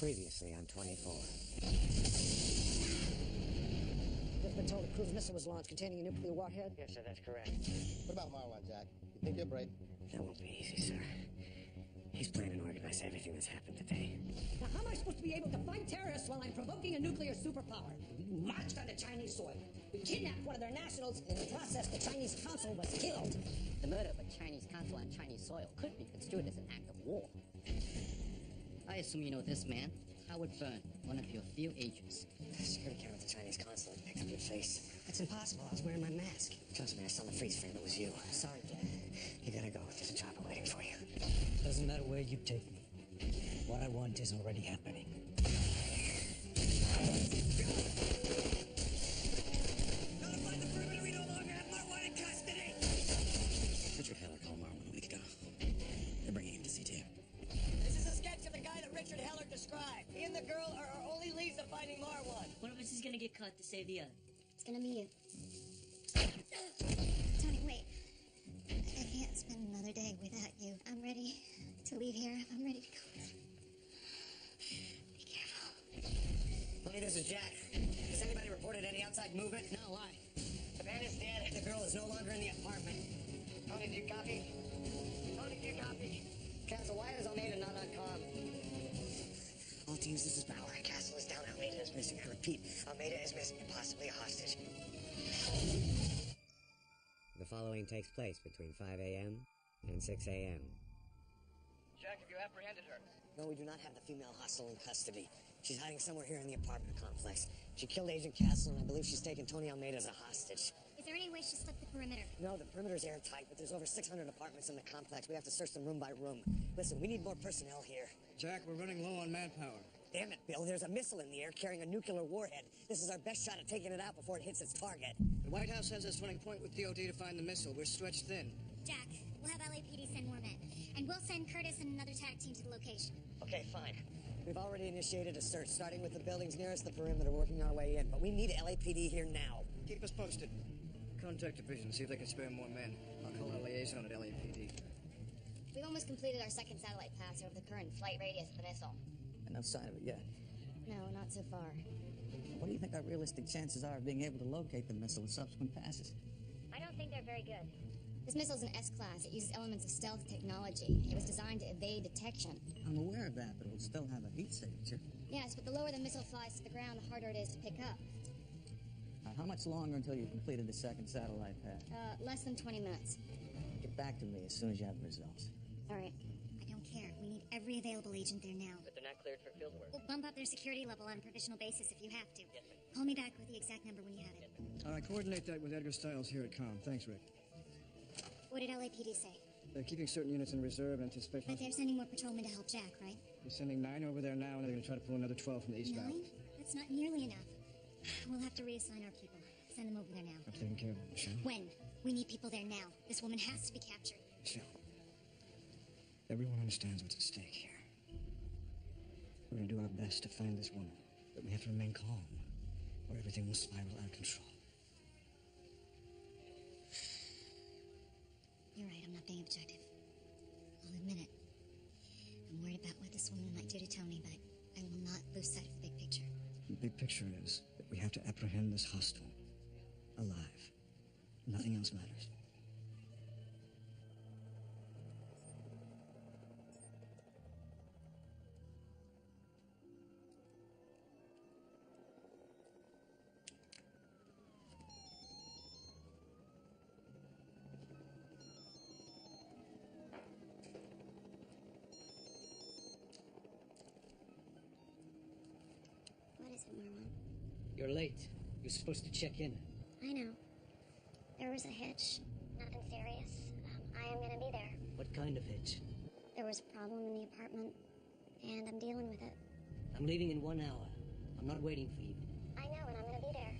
Previously on 24. Just been told a cruise missile was launched containing a nuclear warhead. Yes, sir, that's correct. What about Marwan, Jack? You think you're brave? That won't be easy, sir. He's planning to organize everything that's happened today. Now, how am I supposed to be able to fight terrorists while I'm provoking a nuclear superpower? We marched onto Chinese soil. We kidnapped one of their nationals, and in the process, the Chinese consul was killed. The murder of a Chinese consul on Chinese soil could be construed as an act of war. I assume you know this man, Howard Byrne, one of your few agents. The security camera at the Chinese consulate picked up your face. That's impossible. I was wearing my mask. Trust me, I saw the freeze frame. It was you. Sorry, Jack. You gotta go. There's a chopper waiting for you. Doesn't matter where you take me. What I want is already happening. Notify the perimeter we no longer have Marwan in custody! Richard Heller called Marwan a week ago. They're bringing him to see Tim. This is a sketch of the guy that Richard Heller described. He and the girl are our only leads to finding Marwan. One of us is gonna get caught to save the other. It's gonna be you. Tony, wait. I can't spend another day without you. I'm ready to leave here. I'm ready to go. Be careful. Tony, this is Jack. Has anybody reported any outside movement? No, why? The man is dead. The girl is no longer in the apartment. Tony, do you copy? Tony, do you copy? Castle, why is Almeida not on comm? All teams, this is Bauer. Castle is down. Almeida is missing. I repeat, Almeida is missing and possibly a hostage. The following takes place between 5 a.m. and 6 a.m. Jack, have you apprehended her? No, we do not have the female hostile in custody. She's hiding somewhere here in the apartment complex. She killed Agent Castle, and I believe she's taken Tony Almeida as a hostage. Is there any way she slipped the perimeter? No, the perimeter's airtight, but there's over 600 apartments in the complex. We have to search them room by room. Listen, we need more personnel here. Jack, we're running low on manpower. Damn it, Bill, there's a missile in the air carrying a nuclear warhead. This is our best shot at taking it out before it hits its target. The White House has us running point with DOD to find the missile. We're stretched thin. Jack, we'll have LAPD send more men. And we'll send Curtis and another tag team to the location. Okay, fine. We've already initiated a search, starting with the buildings nearest the perimeter, working our way in. But we need LAPD here now. Keep us posted. Contact division, see if they can spare more men. I'll call a liaison at LAPD. We've almost completed our second satellite pass over the current flight radius of the missile. And no sign of it yet. No, not so far. What do you think our realistic chances are of being able to locate the missile with subsequent passes? I don't think they're very good. This missile's an S-class. It uses elements of stealth technology. It was designed to evade detection. I'm aware of that, but it will still have a heat signature. Yes, but the lower the missile flies to the ground, the harder it is to pick up. How much longer until you've completed the second satellite pass? Less than 20 minutes. Get back to me as soon as you have the results. All right. I don't care. We need every available agent there now. But they're not cleared for field work. We'll bump up their security level on a provisional basis if you have to. Call me back with the exact number when you have it. All right, coordinate that with Edgar Stiles here at COM. Thanks, Rick. What did LAPD say? They're keeping certain units in reserve in anticipation. But they're sending more patrolmen to help Jack, right? They're sending 9 over there now, and they're going to try to pull another 12 from the east 9? valley. That's not nearly enough. We'll have to reassign our people. Send them over there now. I'm taking care of it, Michelle. When? We need people there now. This woman has to be captured. Michelle, everyone understands what's at stake here. We're going to do our best to find this woman, but we have to remain calm, or everything will spiral out of control. You're right, I'm not being objective. I'll admit it. I'm worried about what this woman might do to Tony, but I will not lose sight of the big picture. The big picture is that we have to apprehend this hostile alive. Nothing else matters. What is it, Marwan? You're late. You're supposed to check in. I know. There was a hitch. Nothing serious. I am gonna be there. What kind of hitch? There was a problem in the apartment, and I'm dealing with it. I'm leaving in 1 hour. I'm not waiting for you. I know, and I'm gonna be there.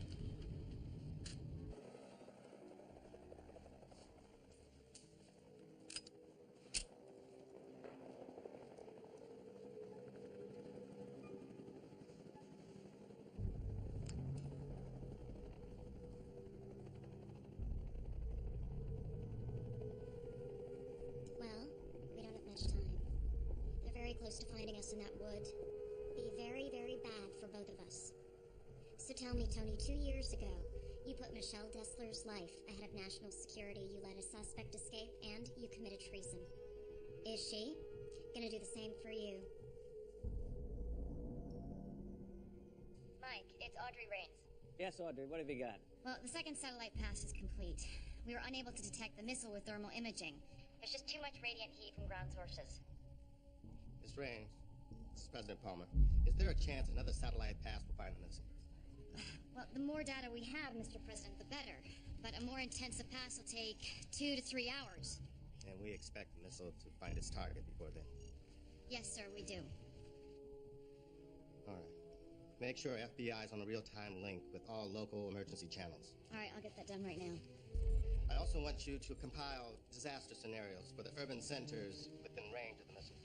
Well, we don't have much time. They're very close to finding us in that wood. Be very, very bad for both of us. So tell me, Tony, 2 years ago, you put Michelle Dessler's life ahead of national security, you let a suspect escape, and you committed treason. Is she gonna do the same for you? Mike, it's Audrey Rains. Yes, Audrey, what have you got? Well, the second satellite pass is complete. We were unable to detect the missile with thermal imaging. There's just too much radiant heat from ground sources. Ms. Rains, this is President Palmer. Is there a chance another satellite pass will find the missile? Well, the more data we have, Mr. President, the better. But a more intensive pass will take 2 to 3 hours. And we expect the missile to find its target before then. Yes, sir, we do. All right. Make sure FBI is on a real-time link with all local emergency channels. All right, I'll get that done right now. I also want you to compile disaster scenarios for the urban centers within range of the missile.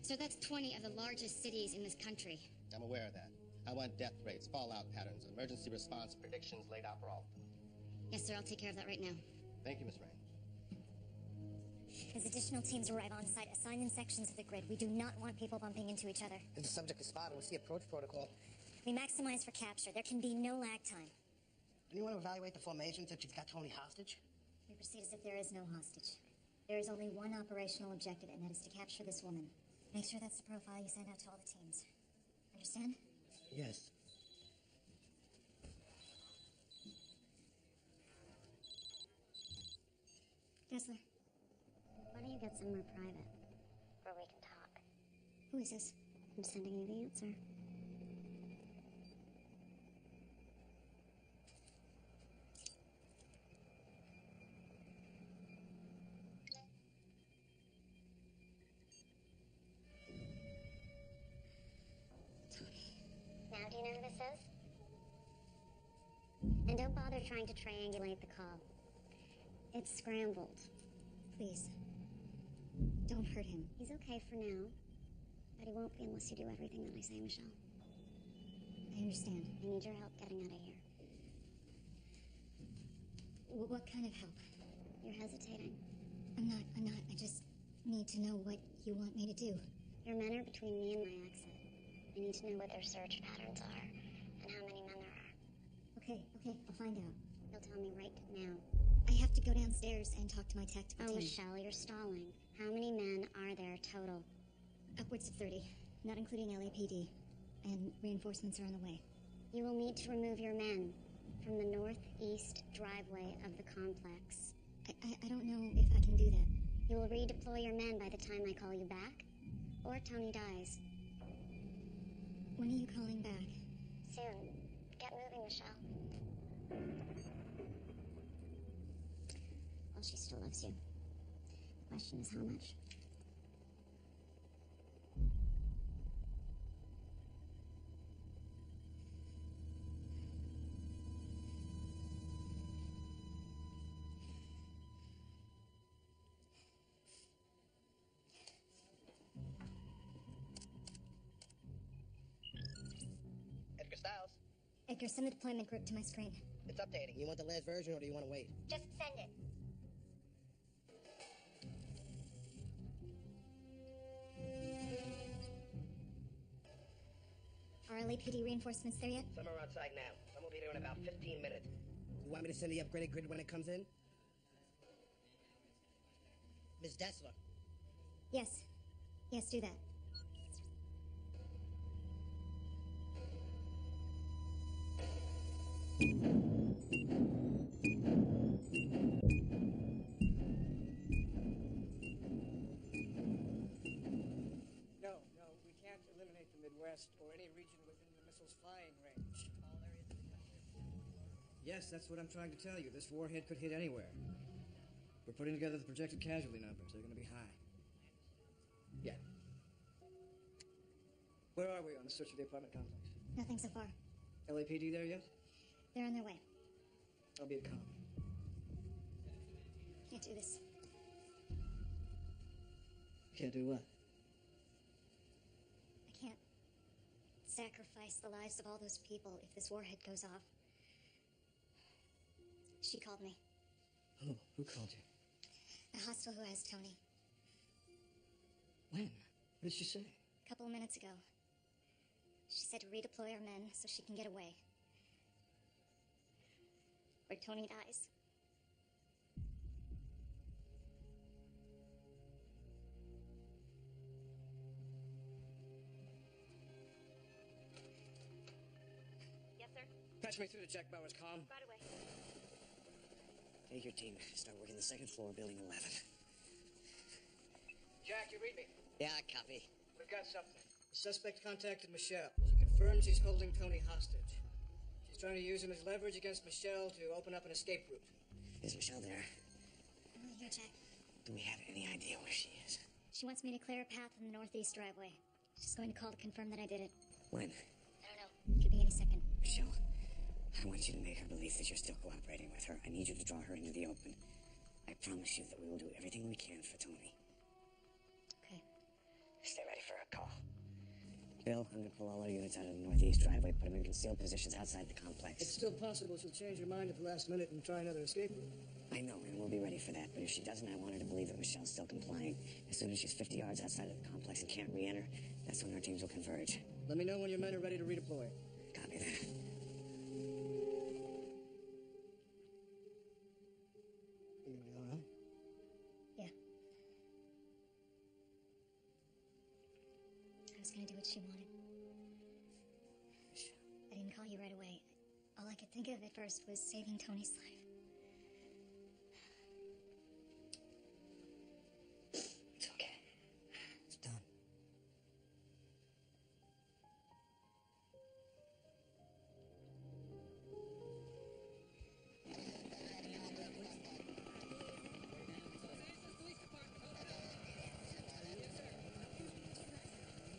So that's 20 of the largest cities in this country. I'm aware of that. I want death rates, fallout patterns, emergency response predictions laid out for all of them. Yes, sir, I'll take care of that right now. Thank you, Ms. Rain. As additional teams arrive on site, assign them sections of the grid. We do not want people bumping into each other. If the subject is spotted, what's the approach protocol? We maximize for capture. There can be no lag time. Do you want to evaluate the formation since you've got Tony hostage? We proceed as if there is no hostage. There is only one operational objective, and that is to capture this woman. Make sure that's the profile you send out to all the teams. Understand? Yes. Dessler, Why don't you get somewhere private, where we can talk? who is this? I'm sending you the answer. Now do you know who this is? And don't bother trying to triangulate the call. It's scrambled. Please. Don't hurt him. He's okay for now, but he won't be unless you do everything that I say, Michelle. I understand. I need your help getting out of here. What kind of help? You're hesitating. I'm not. I just need to know what you want me to do. Your men are between me and my exit. I need to know what their search patterns are, and how many men there are. Okay, I'll find out. You'll tell me right now. I have to go downstairs and talk to my tactical Oh, team. Michelle, you're stalling. How many men are there total? Upwards of 30, not including LAPD. And reinforcements are on the way. You will need to remove your men from the northeast driveway of the complex. I don't know if I can do that. You will redeploy your men by the time I call you back, or Tony dies. When are you calling back? Soon. Get moving, Michelle. Well, she still loves you. The question is how much. Edgar Styles, Edgar, send the deployment group to my screen. it's updating. You want the last version or do you want to wait? Just send it. Are LAPD reinforcements there yet? Some are outside now. Some will be there in about 15 minutes. You want me to send the upgraded grid when it comes in? Ms. Dessler. Yes. Yes, do that. No, we can't eliminate the Midwest or any region within the missile's flying range. All areas of the country. Yes, that's what I'm trying to tell you. This warhead could hit anywhere. We're putting together the projected casualty numbers. They're going to be high. Yeah. Where are we on the search of the apartment complex? Nothing so far. LAPD there yet? They're on their way. I'll be at com. Can't do this. Can't do what? I can't sacrifice the lives of all those people if this warhead goes off. She called me. Who called you? The hospital who has Tony. When? What did she say? A couple of minutes ago. She said to redeploy our men so she can get away. Or Tony dies. Yes, sir? Patch me through to Jack Bauer's comm. Right away. Take your team. Start working the second floor, building 11. Jack, you read me? Yeah, copy. We've got something. The suspect contacted Michelle. She confirms he's holding Tony hostage. She's trying to use him as leverage against Michelle to open up an escape route. Is Michelle there? I'm right here, Jack. Do we have any idea where she is? She wants me to clear a path in the northeast driveway. She's going to call to confirm that I did it. When? I don't know. Could be any second. Michelle, I want you to make her believe that you're still cooperating with her. I need you to draw her into the open. I promise you that we will do everything we can for Tony. Okay. Stay ready for a call. Bill, I'm gonna pull all our units out of the northeast driveway, put them in concealed positions outside the complex. It's still possible she'll change her mind at the last minute and try another escape route. I know, and we'll be ready for that. But if she doesn't, I want her to believe that Michelle's still complying. As soon as she's 50 yards outside of the complex and can't re-enter, that's when our teams will converge. Let me know when your men are ready to redeploy. Copy that. You gonna be all right? Yeah. I was gonna do what she wanted. I didn't call you right away. All I could think of at first was saving Tony's life. It's okay. It's done.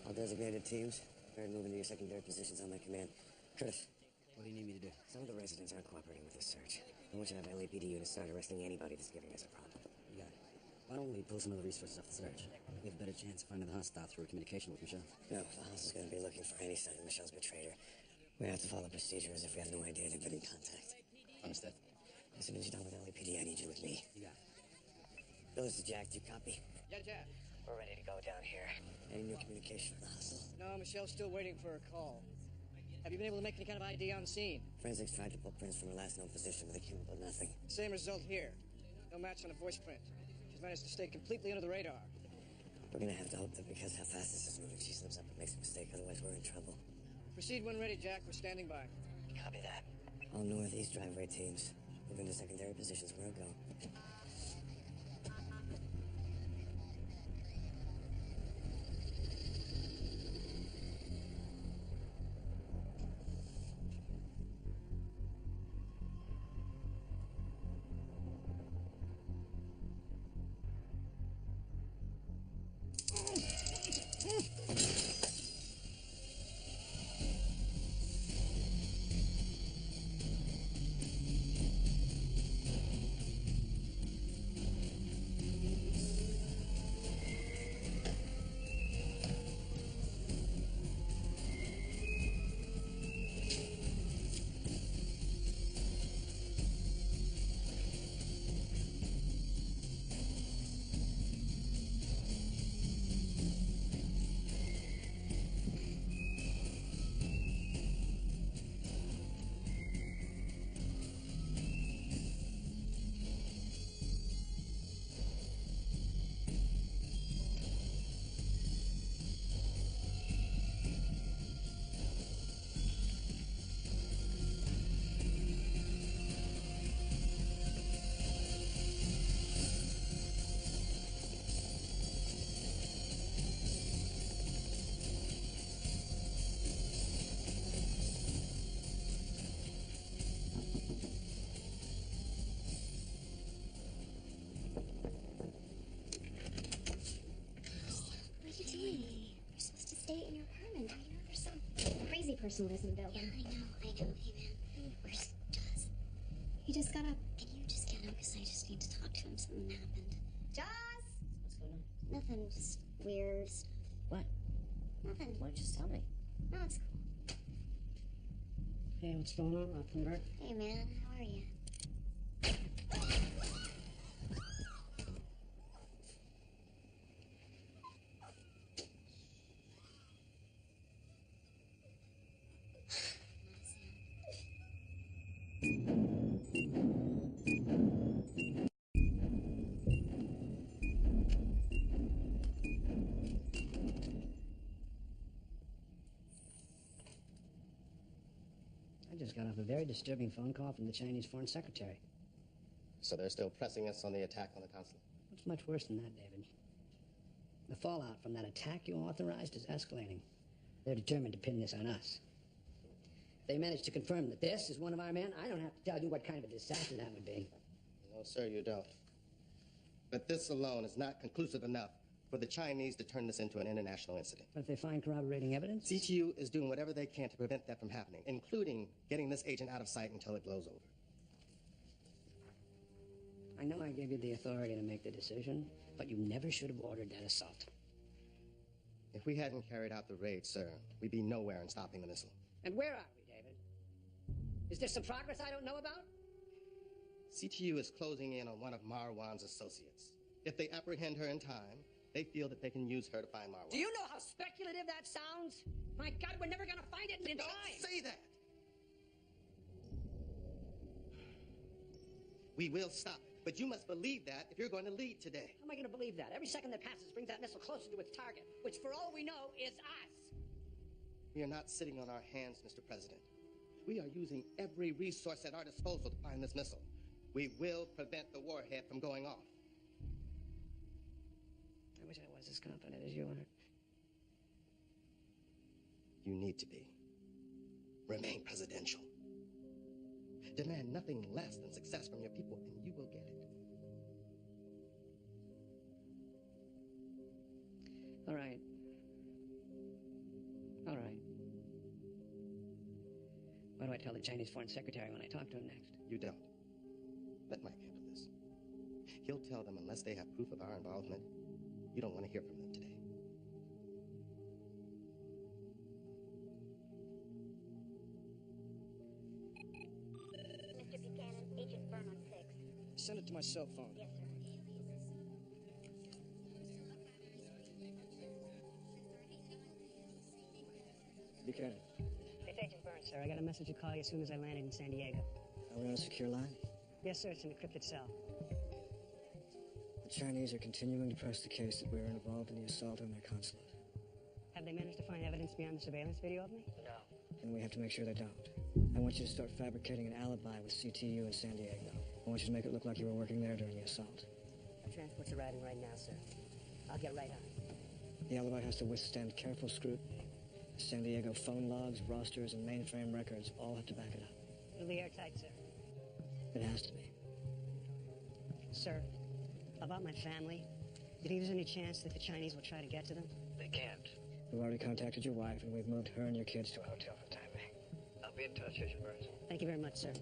All designated teams, prepare to move into your secondary positions on my command. Curtis. What do you need me to do? Some of the residents aren't cooperating with this search. I want you to have LAPD units start arresting anybody that's giving us a problem. You got it. Why don't we pull some of the resources off the search? We have a better chance of finding the hostile through communication with Michelle. No, the house is going to be looking for any sign of Michelle's betrayed her. We have to follow procedure as if we have no idea they've been in contact. Understood. As soon as you're done with LAPD, I need you with me. You got it. Bill, this is Jack. Do you copy? Yeah, Jack. We're ready to go down here. Any new communication from the hostel? No, Michelle's still waiting for a call. Have you been able to make any kind of ID on scene? Forensics tried to pull prints from her last known position, but they came up with nothing. Same result here. No match on a voice print. She's managed to stay completely under the radar. We're gonna have to hope that because how fast this is moving, she slips up and makes a mistake. Otherwise, we're in trouble. Proceed when ready, Jack. We're standing by. Copy that. All northeast driveway teams. Move into secondary positions where I go. Person lives in the building. Yeah, I know. Hey, man. Where's Jaws? He just got up. Can you just get him? Because I just need to talk to him. Something happened. Jaws! What's going on? Nothing. Just weird stuff. What? Nothing. Why don't you just tell me? No, it's cool. Hey, what's going on, Rockenberg? Hey, man. How are you? just got off a very disturbing phone call from the Chinese Foreign Secretary. So they're still pressing us on the attack on the consulate? It's much worse than that, David. The fallout from that attack you authorized is escalating. They're determined to pin this on us. If they manage to confirm that this is one of our men, I don't have to tell you what kind of a disaster that would be. No, sir, you don't. But this alone is not conclusive enough for the Chinese to turn this into an international incident. But if they find corroborating evidence? CTU is doing whatever they can to prevent that from happening, including getting this agent out of sight until it blows over. I know I gave you the authority to make the decision, but you never should have ordered that assault. If we hadn't carried out the raid, sir, we'd be nowhere in stopping the missile. And where are we, David? Is there some progress I don't know about? CTU is closing in on one of Marwan's associates. If they apprehend her in time, they feel that they can use her to find Marwan. Do you know how speculative that sounds? My God, we're never gonna find it in time! Don't say that! We will stop it, but you must believe that if you're going to lead today. How am I gonna believe that? Every second that passes brings that missile closer to its target, which for all we know is us. We are not sitting on our hands, Mr. President. We are using every resource at our disposal to find this missile. We will prevent the warhead from going off. I wish I was as confident as you are. You need to be. Remain presidential. Demand nothing less than success from your people, and you will get it. All right. All right. What do I tell the Chinese Foreign Secretary when I talk to him next? You don't. Let Mike handle this. He'll tell them unless they have proof of our involvement, you don't want to hear from them today. Mr. Buchanan, Agent Byrne on 6. Send it to my cell phone. Yes, sir. Buchanan. It's Agent Burns, sir. I got a message to call you as soon as I landed in San Diego. Are we on a secure line? Yes, sir. It's an encrypted cell. The Chinese are continuing to press the case that we were involved in the assault on their consulate. Have they managed to find evidence beyond the surveillance video of me? No. And we have to make sure they don't. I want you to start fabricating an alibi with CTU in San Diego. I want you to make it look like you were working there during the assault. The transport's arriving right now, sir. I'll get right on it. The alibi has to withstand careful scrutiny. The San Diego phone logs, rosters, and mainframe records all have to back it up. It'll be airtight, sir. It has to be. Sir, about my family, do you think there's any chance that the Chinese will try to get to them? They can't. We've already contacted your wife, and we've moved her and your kids to a hotel for the time being. I'll be in touch, Agent Burns. Thank you very much, sir.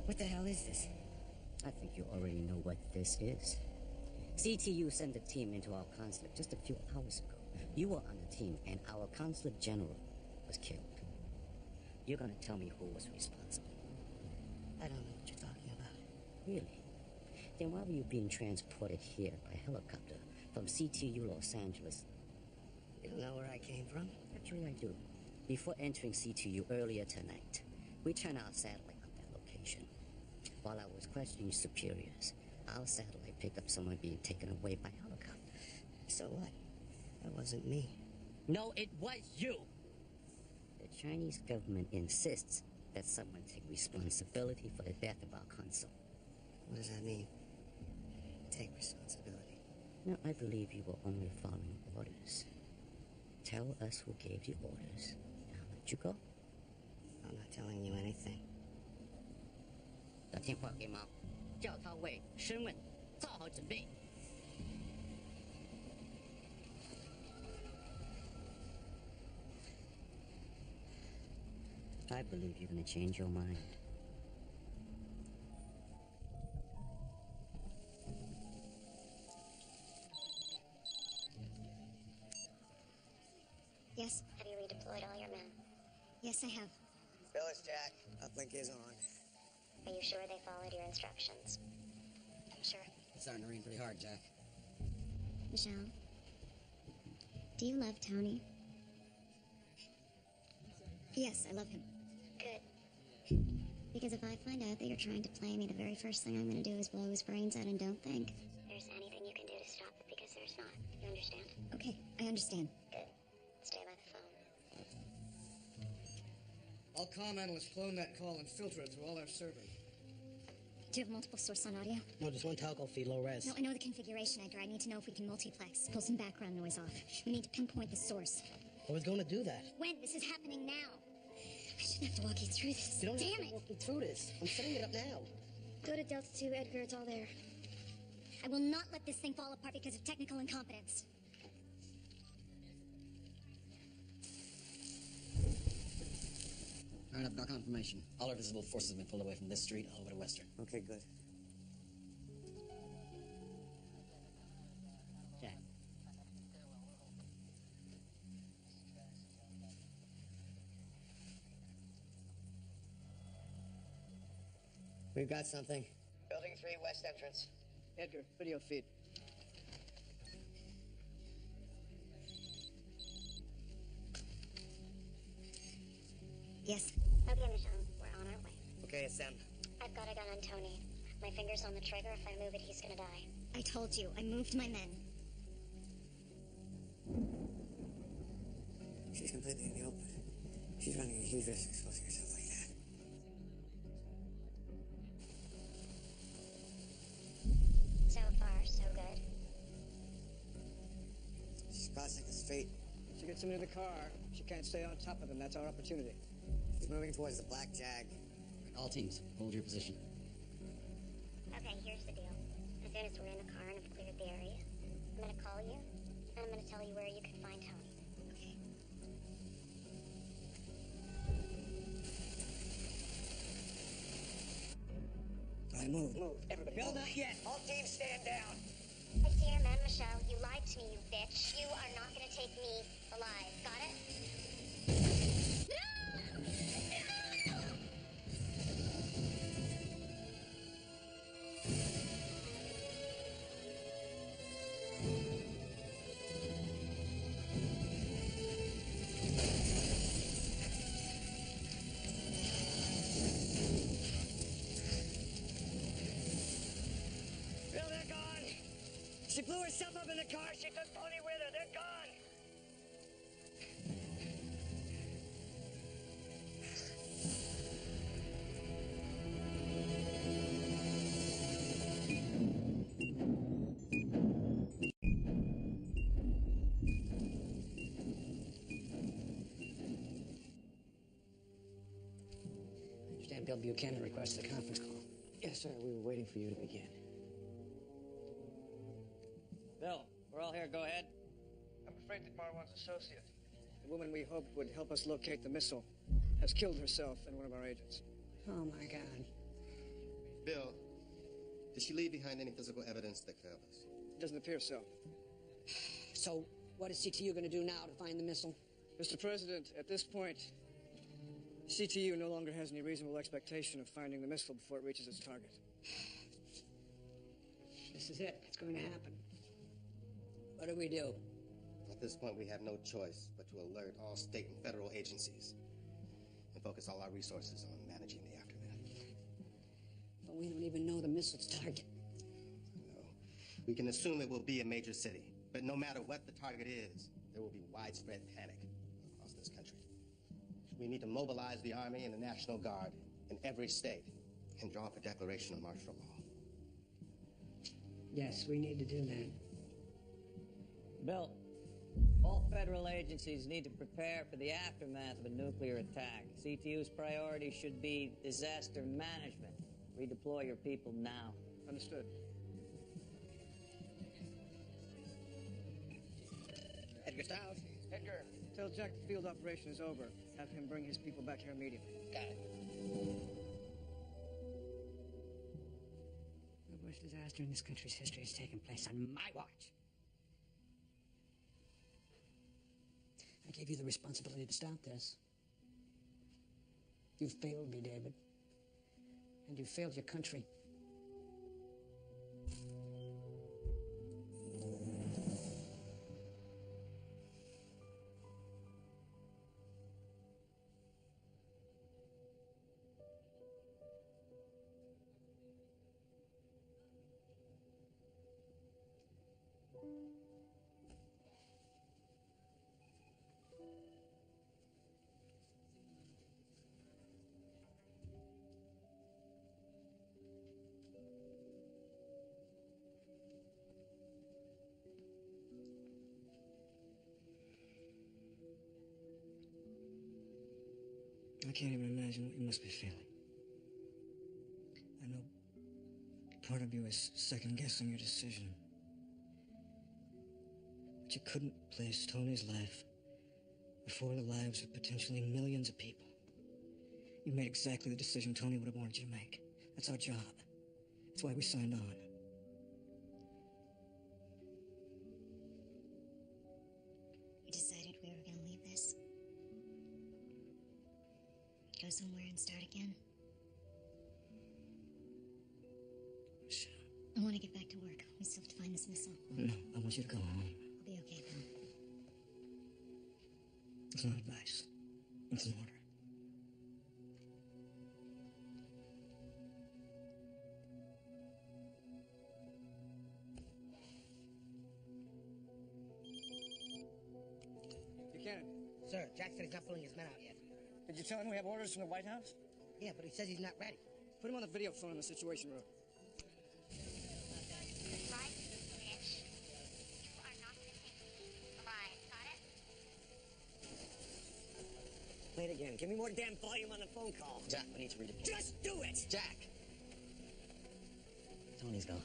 What the hell is this? I think you already know what this is. CTU sent a team into our consulate just a few hours ago. You were on the team, and our consulate general was killed. You're gonna tell me who was responsible? I don't know what you're talking about. Really? Then why were you being transported here by helicopter from CTU Los Angeles? You don't know where I came from? Actually, I do. Before entering CTU earlier tonight, we turned our satellite on that location. While I was questioning superiors, our satellite picked up someone being taken away by helicopter. So what? That wasn't me. No, it was you! The Chinese government insists that someone take responsibility for the death of our consul. What does that mean? Take responsibility. No, I believe you were only following orders. Tell us who gave you orders, and I'll let you go. I'm not telling you anything. 打电话给毛，叫他为审问做好准备。I believe you're gonna change your mind. Yes? Have you redeployed all your men? Yes, I have. Bill, it's Jack. Uplink is on. Are you sure they followed your instructions? I'm sure. It's starting to rain pretty hard, Jack. Michelle, do you love Tony? Yes, I love him. Good. Because if I find out that you're trying to play me, the very first thing I'm going to do is blow his brains out and don't think. There's anything you can do to stop it because there's not. You understand? Okay, I understand. Good. Stay by the phone. I'll comm analyst clone that call and filter it through all our servers. Do you have multiple source on audio? No, just one telco feed, low res. No, I know the configuration, Edgar. I need to know if we can multiplex. Pull some background noise off. We need to pinpoint the source. I was going to do that. When? This is happening now. I shouldn't have to walk you through this. You don't Damn have to it! walk me through this. I'm setting it up now. Go to Delta 2, Edgar. It's all there. I will not let this thing fall apart because of technical incompetence. All right, I've got confirmation. All our visible forces have been pulled away from this street all over to Western. Okay, good. Jack. We've got something. Building 3, west entrance. Edgar, video feed. Yes. Okay, Michelle. We're on our way. Okay, it's them. I've got a gun on Tony. My finger's on the trigger. If I move it, he's gonna die. I told you. I moved my men. She's completely in the open. She's running a huge risk exposing herself like that. So far, so good. She's crossing the street. She gets him into the car. She can't stay on top of him. That's our opportunity. She's moving towards the black Jag. All teams, hold your position. Okay, here's the deal. As soon as we're in the car and have cleared the area, I'm gonna call you, and I'm gonna tell you where you can find Tony. Okay? All right, move. Move. Everybody. Bill, not yet. All teams stand down. I see your man, Michelle. You lied to me, you bitch. You are not gonna take me alive. Got it? Bill, they're gone. She blew herself up in the car. She took Tony with her. They're gone. I understand Bill Buchanan requested a conference call. Yes, sir. We were waiting for you to begin. Bill, we're all here. Go ahead. I'm afraid that Marwan's associate, the woman we hoped would help us locate the missile, has killed herself and one of our agents. Oh, my God. Bill, did she leave behind any physical evidence that could help us? It doesn't appear so. So, what is CTU going to do now to find the missile? Mr. President, at this point, CTU no longer has any reasonable expectation of finding the missile before it reaches its target. This is it. It's going to happen. What do we do? At this point, we have no choice but to alert all state and federal agencies and focus all our resources on managing the aftermath. But we don't even know the missile's target. No. We can assume it will be a major city, but no matter what the target is, there will be widespread panic across this country. We need to mobilize the Army and the National Guard in every state and draw up a declaration of martial law. Yes, we need to do that. Bill, all federal agencies need to prepare for the aftermath of a nuclear attack. CTU's priority should be disaster management. Redeploy your people now. Understood. Edgar Stiles. Edgar, tell Jack the field operation is over. Have him bring his people back here immediately. Got it. The worst disaster in this country's history has taken place on my watch. I gave you the responsibility to stop this. You failed me, David. And you failed your country. I can't even imagine what you must be feeling. I know part of you is second-guessing your decision. But you couldn't place Tony's life before the lives of potentially millions of people. You made exactly the decision Tony would have wanted you to make. That's our job. That's why we signed on. We decided we were gonna leave this. Go somewhere and start again. Michelle. I want to get back to work. We still have to find this missile. No, I want you to go home. I'll be okay, Bill. It's not advice. It's an order. Buchanan. Sir, Jack said he's not pulling his men out yet. Did you tell him we have orders from the White House? Yeah, but he says he's not ready. Put him on the video phone in the Situation Room. Right, bitch. You are not gonna take me alive, got it? Play it again. Give me more damn volume on the phone call. Jack, we need to redeploy. Just do it! Jack! Tony's gone.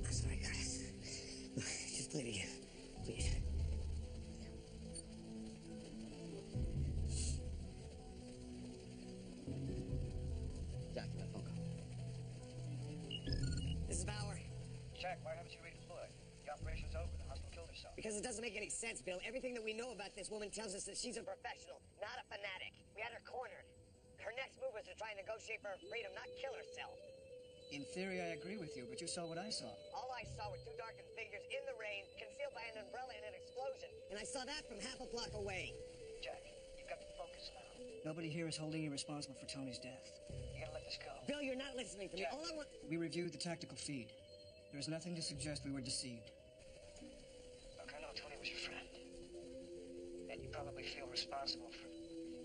I'm sorry, Curtis. Look, just play it again. Please. Jack, that phone call. This is Bauer. Jack, why haven't you redeployed? The operation's over. The hospital killed herself. Because it doesn't make any sense, Bill. Everything that we know about this woman tells us that she's a professional, not a fanatic. We had her cornered. Her next move was to try and negotiate for her freedom, not kill herself. In theory, I agree with you, but you saw what I saw. All I saw were two darkened figures in the rain, concealed by an umbrella in an explosion. And I saw that from half a block away. Jack, you've got to focus now. Nobody here is holding you responsible for Tony's death. You gotta let this go. Bill, you're not listening to me. Jack, All I want... we reviewed the tactical feed. There is nothing to suggest we were deceived. Look, I know Tony was your friend. And you probably feel responsible for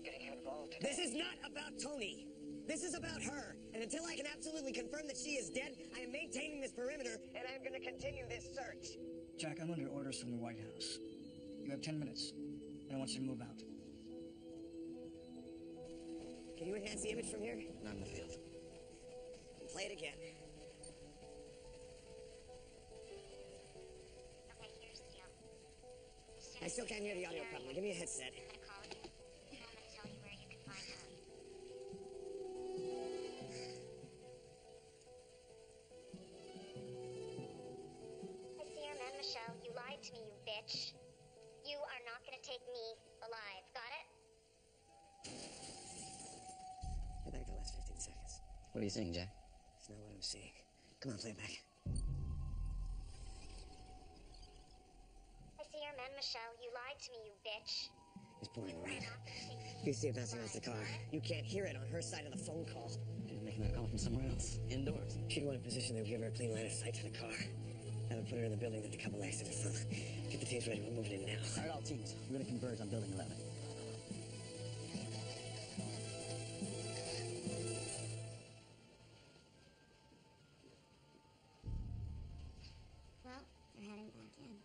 getting him involved today. This is not about Tony. This is about her. And until I can absolutely confirm that she is dead, I am maintaining this perimeter, and I am going to continue this search. Jack, I'm under orders from the White House. You have 10 minutes, and I want you to move out. Can you enhance the image from here? Not in the field. Play it again. Okay, here's the deal. I still can't hear the audio properly. Give me a headset. I'm gonna call you, and I'm gonna tell you where you can find Tony. I see your man, Michelle. You lied to me, you bitch. You are not gonna take me alive, got it? Play back the last 15 seconds. What are you saying, Jack? It's not what I'm seeing. Come on, play it back. I see your man, Michelle. You lied to me, you bitch. It's pouring You are rain. not gonna take me You see it bouncing off the car. alive, got it? You can't hear it on her side of the phone call. She's making that call from somewhere else. Indoors. She'd want a position that would give her a clean line of sight to the car. Have it put her in the building with a couple exits. So get the teams ready. We're moving in now. All right, all teams. We're gonna converge on building 11. Well, they're heading back in.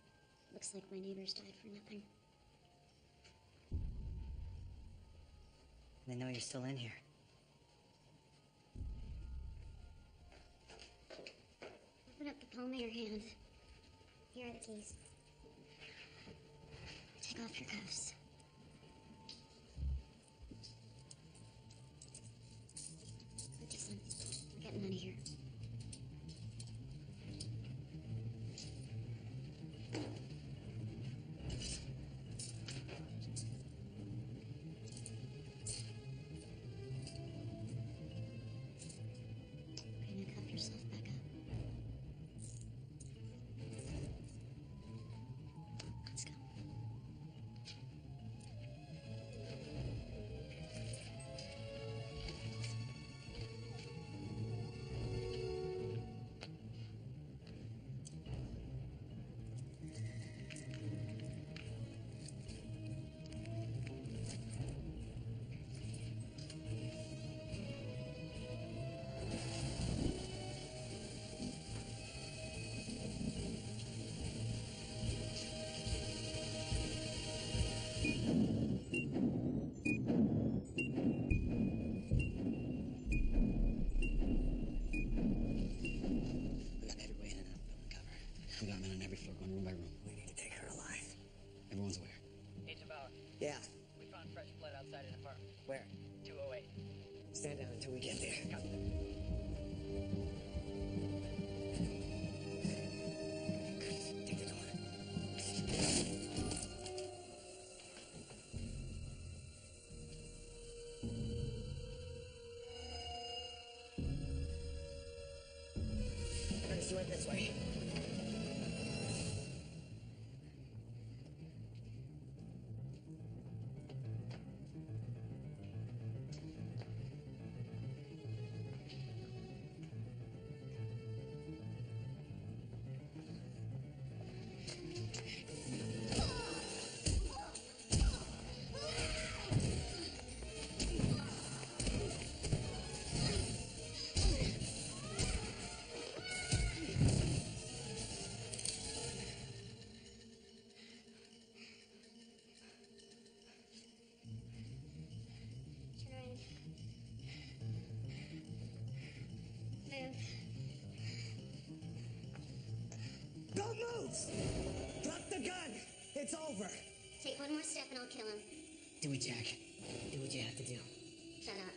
Looks like my neighbors died for nothing. They know you're still in here. Open up the palm of your hand. Here are the keys. Take off your cuffs. Listen, we're getting out of here. Okay, now cuff yourself back up. Let's go. get there. Take the door. Ernest, you went this way. Turn around. Move. Don't move! Drop the gun! It's over! Take one more step and I'll kill him. Do it, Jack. Do what you have to do. Shut up.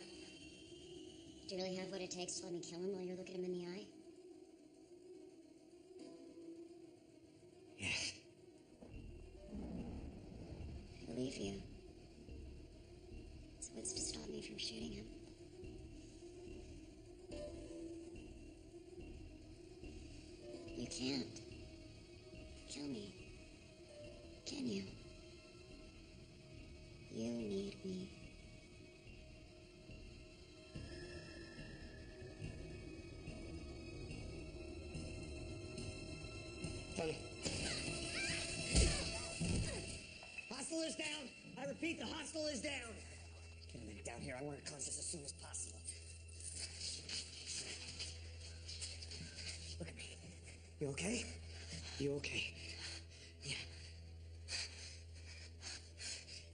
Do you really have what it takes to let me kill him while you're looking him in the eye? Yes. I believe you. So what's to stop me from shooting him? You can't kill me. Can you? You need me. Tony. Hostile is down! I repeat, the hostile is down! Get a minute down here. I want to close this as soon as possible. Look at me. You okay? You okay? Yeah.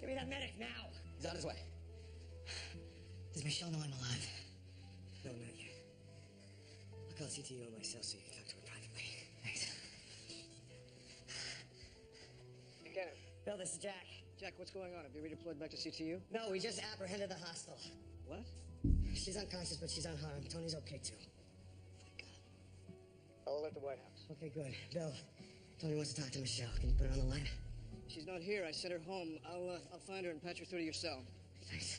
Give me that medic now! He's on his way. Does Michelle know I'm alive? No, not yet. I'll call CTU on myself so you can talk to her privately. Thanks. Kenneth. Bill, this is Jack. Jack, what's going on? Have you redeployed back to CTU? No, we just apprehended the hostile. What? She's unconscious, but she's unharmed. Tony's okay, too. Thank God. I'll alert the White House. Okay, good. Bill, Tony wants to talk to Michelle. Can you put her on the line? She's not here. I sent her home. I'll find her and patch her through to your cell. Thanks.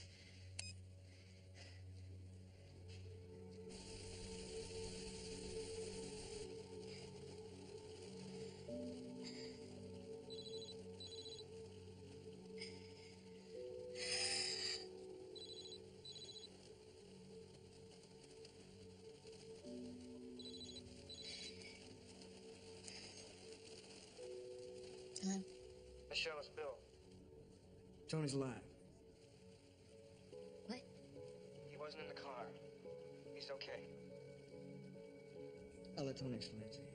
Hello? Michelle, it's Bill. Tony's alive. What? He wasn't in the car. He's okay. I'll let Tony explain it to you.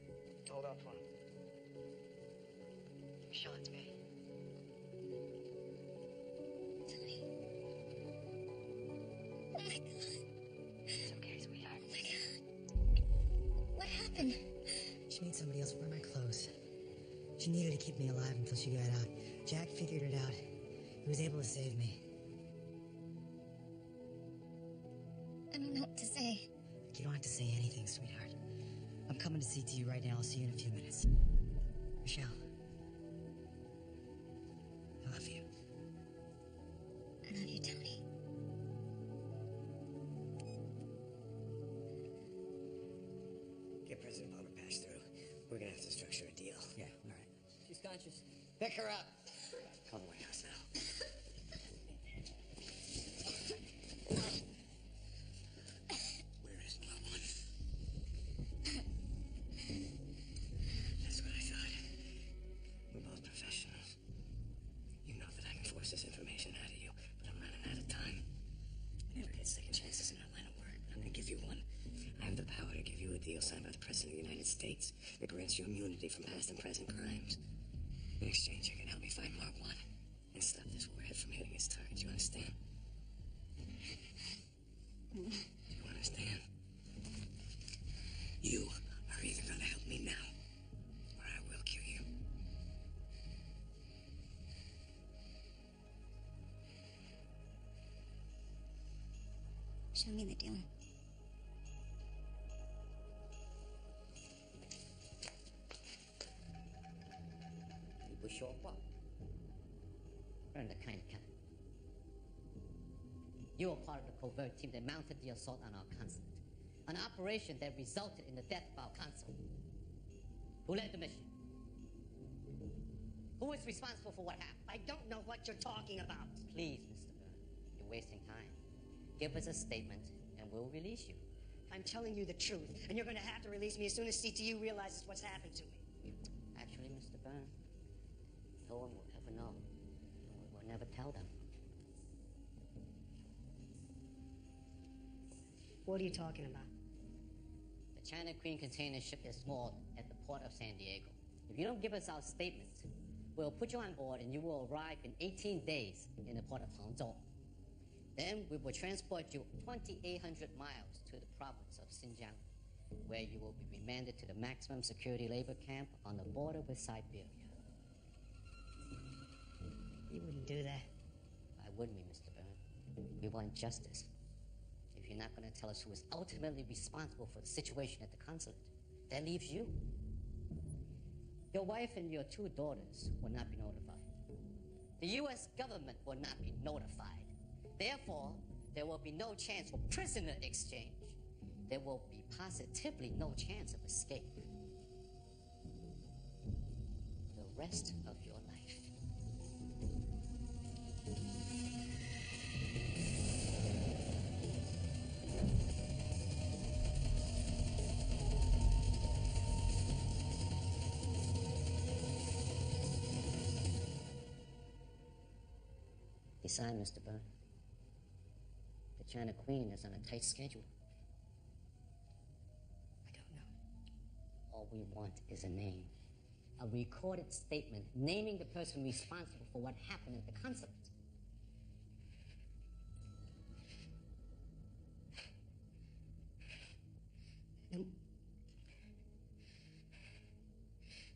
Hold out for him. Michelle, it's me. Tony. Oh my God. It's okay, sweetheart. Oh my God. What happened? She made somebody else wear my clothes. She needed to keep me alive until she got out. Jack figured it out. He was able to save me. I don't know what to say. You don't have to say anything, sweetheart. I'm coming to see to you right now. I'll see you in a few minutes. Michelle. I love you. I love you, Tony. Get President Palmer passed through. We're gonna have to structure a deal. Yeah, all right. She's conscious. Pick her up. Call the White House now. Where is my one? That's what I thought. We're both professionals. You know that I can force this information out of you, but I'm running out of time. I never get second chances in our line of work, but I'm gonna give you one. I have the power to give you a deal signed by the President of the United States that grants you immunity from past and present crimes. In exchange, you can help me find Mark 1 and stop this warhead from hitting its target. You understand? You understand? You are either gonna help me now, or I will kill you. Show me the deal. You will show up. Earn the kind of cat. You were part of the covert team that mounted the assault on our consulate. An operation that resulted in the death of our consul. Who led the mission? Who is responsible for what happened? I don't know what you're talking about. Please, Mr. Byrne, you're wasting time. Give us a statement and we'll release you. I'm telling you the truth, and you're going to have to release me as soon as CTU realizes what's happened to me. Actually, Mr. Byrne, no one will ever know. We'll never tell them. What are you talking about? The China Queen container ship is moored at the port of San Diego. If you don't give us our statement, we'll put you on board and you will arrive in 18 days in the port of Hangzhou. Then we will transport you 2,800 miles to the province of Xinjiang, where you will be remanded to the maximum security labor camp on the border with Siberia. You wouldn't do that. Why wouldn't we, Mr. Byrne? We want justice. If you're not going to tell us who is ultimately responsible for the situation at the consulate, that leaves you. Your wife and your 2 daughters will not be notified. The U.S. government will not be notified. Therefore, there will be no chance for prisoner exchange. There will be positively no chance of escape. The rest of your life. Decide, Mr. Byrne. The China Queen is on a tight schedule. I don't know. All we want is a name. A recorded statement naming the person responsible for what happened at the consulate.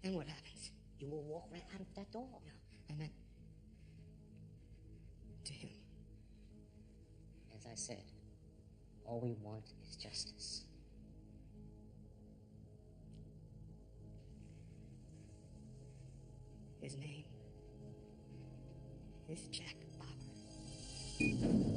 Then what happens? You will walk right out of that door. No, I meant to him. As I said, all we want is justice. His name is Jack Bauer.